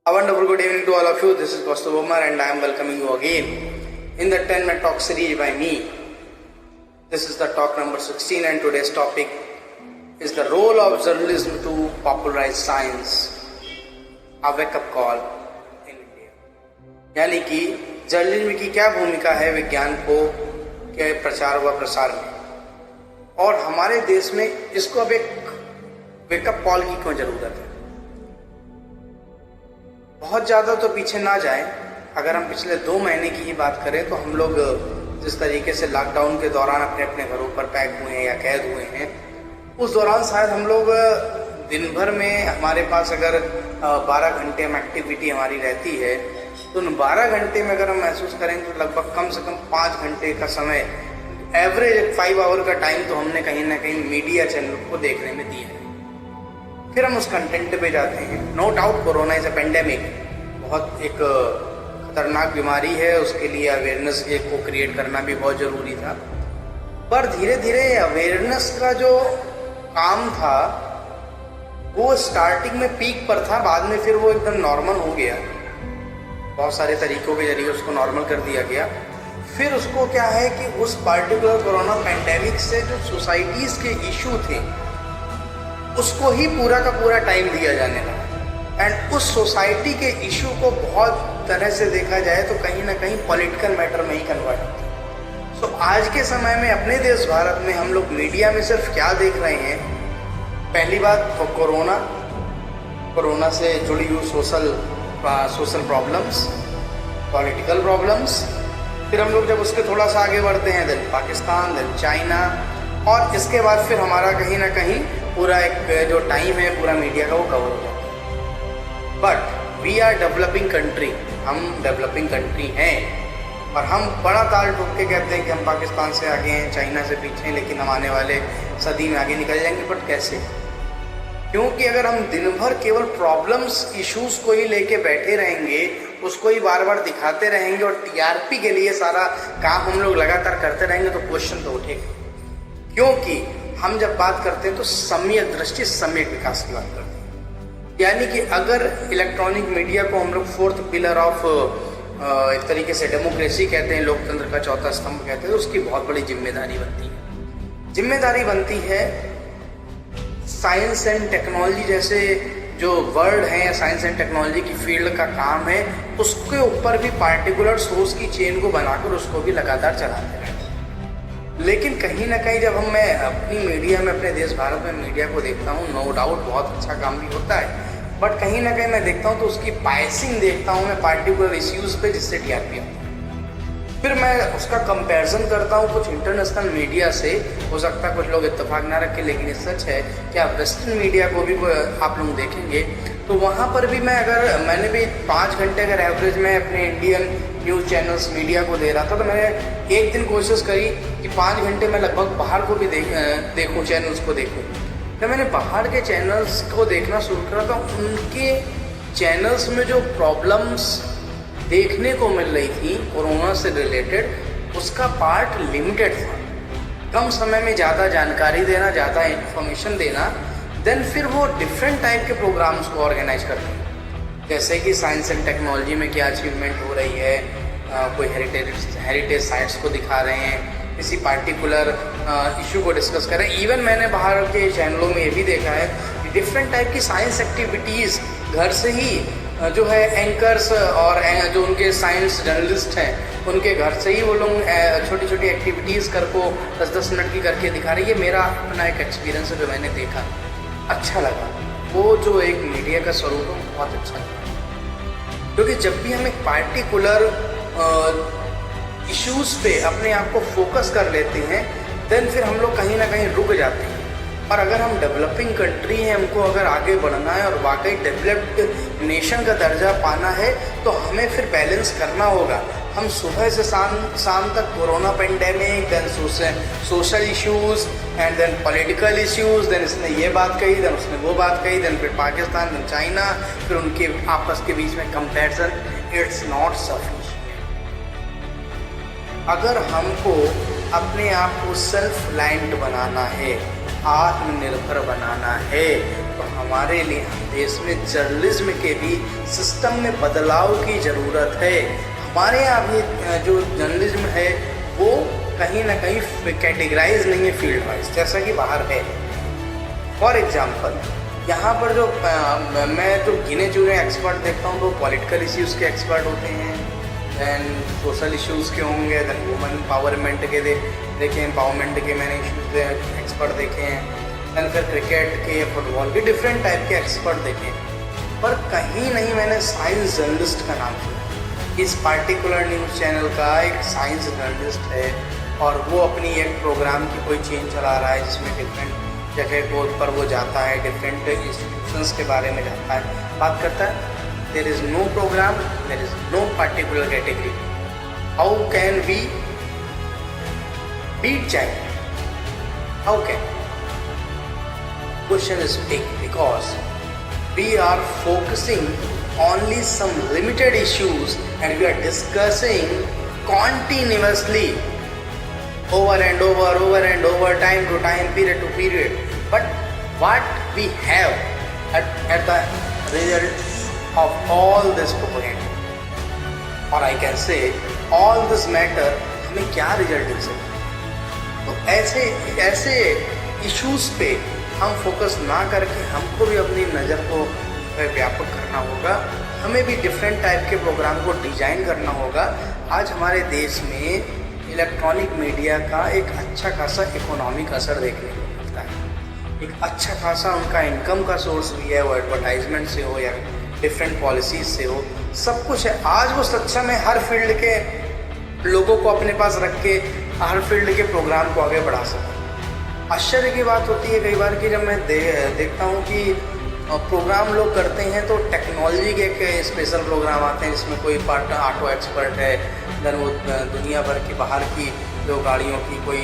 A wonderful good evening to all of you. This is Kaustubh Omar and I am welcoming you again in the 10-minute talk series by me. This is the talk number 16 and today's topic is the role of journalism to popularize science, a wake-up call in India. यानी कि journalism की क्या भूमिका है विज्ञान को के प्रचार व प्रसार में, और हमारे देश में इसको अब एक वेकअप कॉल की क्यों जरूरत है। बहुत ज़्यादा तो पीछे ना जाएं। अगर हम पिछले 2 महीने की ही बात करें तो हम लोग जिस तरीके से लॉकडाउन के दौरान अपने अपने घरों पर पैक हुए हैं या कैद हुए हैं, उस दौरान शायद हम लोग दिन भर में हमारे पास अगर 12 घंटे में एक्टिविटी हमारी रहती है तो उन 12 घंटे में अगर हम महसूस करेंगे तो लगभग कम से कम 5 घंटे का समय, एवरेज 5 आवर का टाइम तो हमने कहीं ना कहीं मीडिया चैनल को देखने में दिया है। फिर हम उस कंटेंट पे जाते हैं। No doubt corona is a pandemic, बहुत एक खतरनाक बीमारी है, उसके लिए अवेयरनेस को क्रिएट करना भी बहुत ज़रूरी था। पर धीरे धीरे अवेयरनेस का जो काम था वो स्टार्टिंग में पीक पर था, बाद में फिर वो एकदम नॉर्मल हो गया। बहुत सारे तरीकों के जरिए उसको नॉर्मल कर दिया गया। फिर उसको क्या है कि उस पार्टिकुलर कोरोना पेंडेमिक से जो सोसाइटीज़ के इशू थे उसको ही पूरा का पूरा टाइम दिया जाने लगा, एंड उस सोसाइटी के इशू को बहुत तरह से देखा जाए तो कहीं ना कहीं पॉलिटिकल मैटर में ही कन्वर्ट होता है। सो आज के समय में अपने देश भारत में हम लोग मीडिया में सिर्फ क्या देख रहे हैं। पहली बात तो कोरोना से जुड़ी हुई सोशल प्रॉब्लम्स, पॉलिटिकल प्रॉब्लम्स। फिर हम लोग जब उसके थोड़ा सा आगे बढ़ते हैं देन पाकिस्तान, देन चाइना, और इसके बाद फिर हमारा कहीं ना कहीं पूरा एक जो टाइम है पूरा मीडिया का वो कवर हो जाता है। But we are developing country, हम डेवलपिंग कंट्री हैं, और हम बड़ा ताल ठोक के कहते हैं कि हम पाकिस्तान से आगे हैं, चाइना से पीछे हैं, लेकिन हम आने वाले सदी में आगे निकल जाएंगे। बट कैसे? क्योंकि अगर हम दिन भर केवल प्रॉब्लम्स, इश्यूज को ही लेके बैठे रहेंगे, उसको ही बार बार दिखाते रहेंगे और टीआरपी के लिए सारा काम हम लोग लगातार करते रहेंगे तो क्वेश्चन तो उठेगा। क्योंकि हम जब बात करते हैं तो सम्यक दृष्टि, सम्यक विकास की बात करते हैं। यानी कि अगर इलेक्ट्रॉनिक मीडिया को हम लोग 4th पिलर ऑफ एक तरीके से डेमोक्रेसी कहते हैं, लोकतंत्र का 4था स्तंभ कहते हैं, तो उसकी बहुत बड़ी जिम्मेदारी बनती है साइंस एंड टेक्नोलॉजी जैसे जो वर्ड है, साइंस एंड टेक्नोलॉजी की फील्ड का काम है, उसके ऊपर भी पार्टिकुलर सोर्स की चेन को बनाकर उसको भी लगातार चलाते हैं। लेकिन कहीं ना कहीं जब मैं अपनी मीडिया में, अपने देश भारत में मीडिया को देखता हूँ, नो डाउट बहुत अच्छा काम भी होता है, बट कहीं ना कहीं मैं देखता हूँ तो उसकी बायसिंग देखता हूँ मैं पार्टिकुलर इश्यूज पे जिससे टीआरपी आता है। फिर मैं उसका कंपैरिजन करता हूँ कुछ इंटरनेशनल मीडिया से। हो सकता है कुछ लोग इत्तेफाक ना रखें, लेकिन ये सच है कि आप वेस्टर्न मीडिया को भी आप लोग देखेंगे तो वहाँ पर भी मैंने भी 5 घंटे अगर एवरेज में अपने इंडियन न्यूज़ चैनल्स मीडिया को दे रहा था, तो मैंने एक दिन कोशिश करी कि 5 घंटे में लगभग बाहर को भी देखूँ, चैनल्स को देखूँ। जब मैंने बाहर के चैनल्स को देखना शुरू करा तो उनके चैनल्स में जो प्रॉब्लम्स देखने को मिल रही थी कोरोना से रिलेटेड, उसका पार्ट लिमिटेड था। कम समय में ज़्यादा जानकारी देना, ज़्यादा इन्फॉर्मेशन देना, देन फिर वो डिफरेंट टाइप के प्रोग्राम्स को ऑर्गेनाइज करते हैं। जैसे कि साइंस एंड टेक्नोलॉजी में क्या अचीवमेंट हो रही है, कोई हेरिटेज साइट्स को दिखा रहे हैं, किसी पार्टिकुलर इशू को डिस्कस कर रहे हैं। इवन मैंने बाहर के चैनलों में ये भी देखा है कि डिफरेंट टाइप की साइंस एक्टिविटीज़ घर से ही जो है एंकर्स और जो उनके साइंस जर्नलिस्ट हैं उनके घर से ही वो लोग छोटी छोटी एक्टिविटीज़ को 10-10 मिनट की करके दिखा रही है। मेरा अपना एक एक्सपीरियंस है जो मैंने देखा, अच्छा लगा। वो जो एक मीडिया का स्वरूप है बहुत अच्छा लगा, क्योंकि जब भी हम एक पार्टिकुलर इश्यूज़ पे अपने आप को फोकस कर लेते हैं देन फिर हम लोग कहीं ना कहीं रुक जाते हैं। और अगर हम डेवलपिंग कंट्री हैं, हमको अगर आगे बढ़ना है और वाकई डेवलप्ड नेशन का दर्जा पाना है तो हमें फिर बैलेंस करना होगा। हम सुबह से शाम तक corona pandemic, then social issues and then political issues, then इसने ये बात कही, देन उसने वो बात कही, देन फिर पाकिस्तान, देन चाइना, फिर उनके आपस के बीच में कंपैरिजन, इट्स नॉट सफिशिएंट। अगर हमको अपने आप को सेल्फ रिलायंट बनाना है, आत्मनिर्भर बनाना है, तो हमारे लिए देश में जर्नलिज्म के भी सिस्टम में बदलाव की ज़रूरत है। हमारे यहाँ भी जो जर्नलिज्म है वो कहीं ना कहीं कैटेगराइज नहीं है फील्ड वाइज, जैसा कि बाहर है। फॉर एग्जांपल यहाँ पर जो मैं जो गिने चुने एक्सपर्ट देखता हूँ तो पॉलिटिकल इश्यूज़ के एक्सपर्ट होते हैं, दैन सोशल इश्यूज़ के होंगे, दैन वुमेन एम्पावरमेंट के देखे, एम्पावरमेंट के मैंने इश्यूज़ एक्सपर्ट देखे हैं, दैन फिर क्रिकेट के, फुटबॉल के, डिफरेंट टाइप के एक्सपर्ट देखे। पर कहीं नहीं मैंने साइंस जर्नलिस्ट का नाम सुना। इस पार्टिकुलर न्यूज़ चैनल का एक साइंस जर्नलिस्ट है और वो अपनी एक प्रोग्राम की कोई चेन चला रहा है जिसमें डिफरेंट जगह को पर वो जाता है, डिफरेंट इंस्टीट्यूशंस के बारे में जाता है, बात करता है। There is no program, there is no particular category. How can we beat child? How can? Question is big because we are focusing only some limited issues and we are discussing continuously over and over, time to time, period to period. But what we have at the result of all this propaganda, or I can say all this matter, हमें क्या result मिल सकता? तो ऐसे issues पे हम focus ना करके हमको भी अपनी नज़र को व्यापक करना होगा। हमें भी डिफरेंट टाइप के प्रोग्राम को डिजाइन करना होगा। आज हमारे देश में इलेक्ट्रॉनिक मीडिया का एक अच्छा खासा इकोनॉमिक असर देखने को मिलता है। एक अच्छा खासा उनका इनकम का सोर्स भी है, वो एडवर्टाइजमेंट से हो या डिफरेंट पॉलिसीज से हो, सब कुछ है। आज वो सक्षम है हर फील्ड के लोगों को अपने पास रख के हर फील्ड के प्रोग्राम को आगे बढ़ा सके। आश्चर्य की बात होती है कई बार कि जब मैं देखता हूँ कि प्रोग्राम लोग करते हैं तो टेक्नोलॉजी के स्पेशल प्रोग्राम आते हैं जिसमें कोई ऑटो एक्सपर्ट है, देन वो दुनिया भर की बाहर की जो गाड़ियों की कोई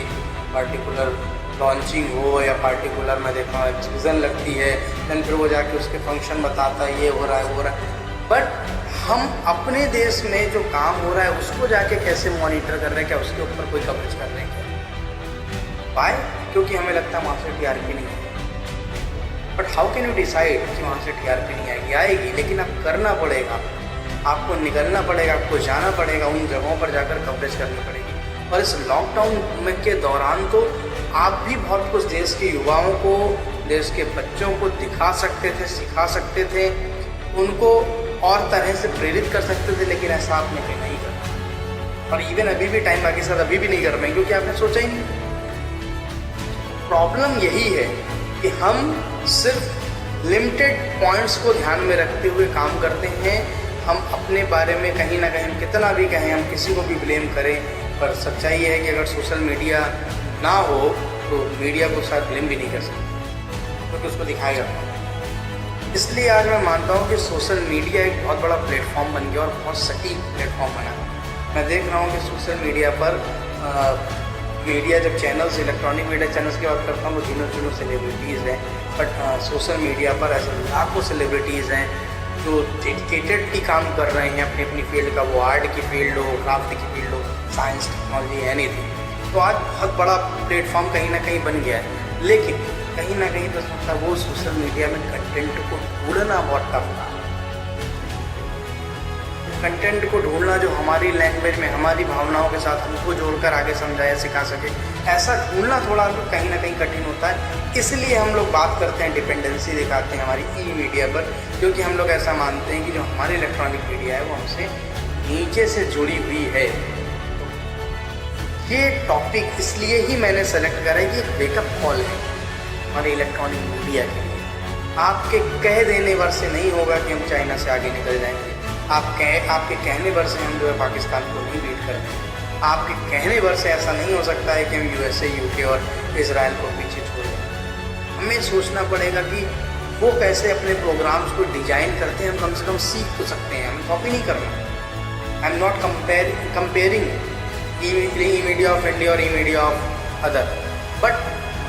पार्टिकुलर लॉन्चिंग हो या पार्टिकुलर मैं देखता हूँ एक्सपीजन लगती है, देन फिर वो जाके उसके फंक्शन बताता है ये हो रहा है वो रहा है। बट हम अपने देश में जो काम हो रहा है उसको जाके कैसे मॉनिटर कर रहे हैं, क्या उसके ऊपर कोई कवरेज कर रहे हैं क्या? वाई? क्योंकि हमें लगता है वहाँ से टीआरपी नहीं आएगी। But how can you decide कि वहाँ से टीआरपी नहीं आएगी? आएगी, लेकिन अब करना पड़ेगा, आपको निकलना पड़ेगा, आपको जाना पड़ेगा, उन जगहों पर जाकर कवरेज करनी पड़ेगी। और इस लॉकडाउन के दौरान तो आप भी बहुत कुछ देश के युवाओं को, देश के बच्चों को दिखा सकते थे, सिखा सकते थे, उनको और तरह से प्रेरित कर सकते थे, लेकिन ऐसा आपने कहीं नहीं करा। और इवन अभी भी टाइम बाकी साथ अभी भी नहीं कर पाएंगे क्योंकि आपने सोचा ही नहीं। प्रॉब्लम यही है कि हम सिर्फ लिमिटेड पॉइंट्स को ध्यान में रखते हुए काम करते हैं। हम अपने बारे में कहीं ना कहीं हम कितना भी कहें, हम किसी को भी ब्लेम करें, पर सच्चाई ये है कि अगर सोशल मीडिया ना हो तो मीडिया को शायद ब्लेम भी नहीं कर सकते क्योंकि उसको दिखाएगा। इसलिए आज मैं मानता हूँ कि सोशल मीडिया एक बहुत बड़ा प्लेटफॉर्म बन गया और बहुत सटीक प्लेटफॉर्म बना। मैं देख रहा हूँ कि सोशल मीडिया पर मीडिया जब चैनल्स, इलेक्ट्रॉनिक मीडिया चैनल्स की बात करता हूँ तो गिनो सेलिब्रिटीज़ हैं, बट सोशल मीडिया पर ऐसे लाखों सेलिब्रिटीज़ हैं जो डेडिकेटेड की काम कर रहे हैं अपनी अपनी फील्ड का, वो आर्ट की फील्ड हो, क्राफ्ट की फील्ड हो, साइंस, टेक्नोलॉजी, एनीथिंग। तो आज बहुत बड़ा प्लेटफॉर्म कहीं ना कहीं बन गया है, लेकिन कहीं ना कहीं तो मतलब वो सोशल मीडिया में कंटेंट को ढूंढना बहुत टफ था। कंटेंट को ढूंढना जो हमारी लैंग्वेज में, हमारी भावनाओं के साथ हमको जोड़कर आगे समझाया सिखा सके, ऐसा ढूंढना थोड़ा कहीं ना कहीं कठिन होता है। इसलिए हम लोग बात करते हैं, डिपेंडेंसी दिखाते हैं हमारी ई मीडिया पर, क्योंकि हम लोग ऐसा मानते हैं कि जो हमारी इलेक्ट्रॉनिक मीडिया है वो हमसे नीचे से जुड़ी हुई है। ये टॉपिक इसलिए ही मैंने सेलेक्ट करा है कि एक वेकअप कॉल है हमारे इलेक्ट्रॉनिक मीडिया के लिए। आपके कह देने भर से नहीं होगा कि हम चाइना से आगे निकल जाएंगे, आपके कहने भर से हम जो है पाकिस्तान को नहीं बीट करेंगे, आपके कहने भर से ऐसा नहीं हो सकता है कि हम यूएसए, यूके और इजराइल को पीछे छोड़ दें। हमें सोचना पड़ेगा कि वो कैसे अपने प्रोग्राम्स को डिजाइन करते हैं, हम कम से कम सीख तो सकते हैं, हमें कॉपी नहीं करना। I am not comparing E media of India और ई मीडिया ऑफ अदर, बट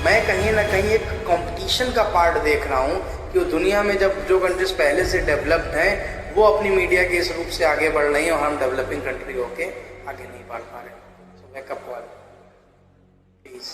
मैं कहीं ना कहीं एक कंपटीशन का पार्ट देख रहा हूँ कि दुनिया में जब जो कंट्रीज पहले से डेवलप्ड हैं वो अपनी मीडिया के इस रूप से आगे बढ़ रही हैं और हम डेवलपिंग कंट्री होके आगे नहीं बढ़ पा रहे। सो वेकअप कॉल प्लीज।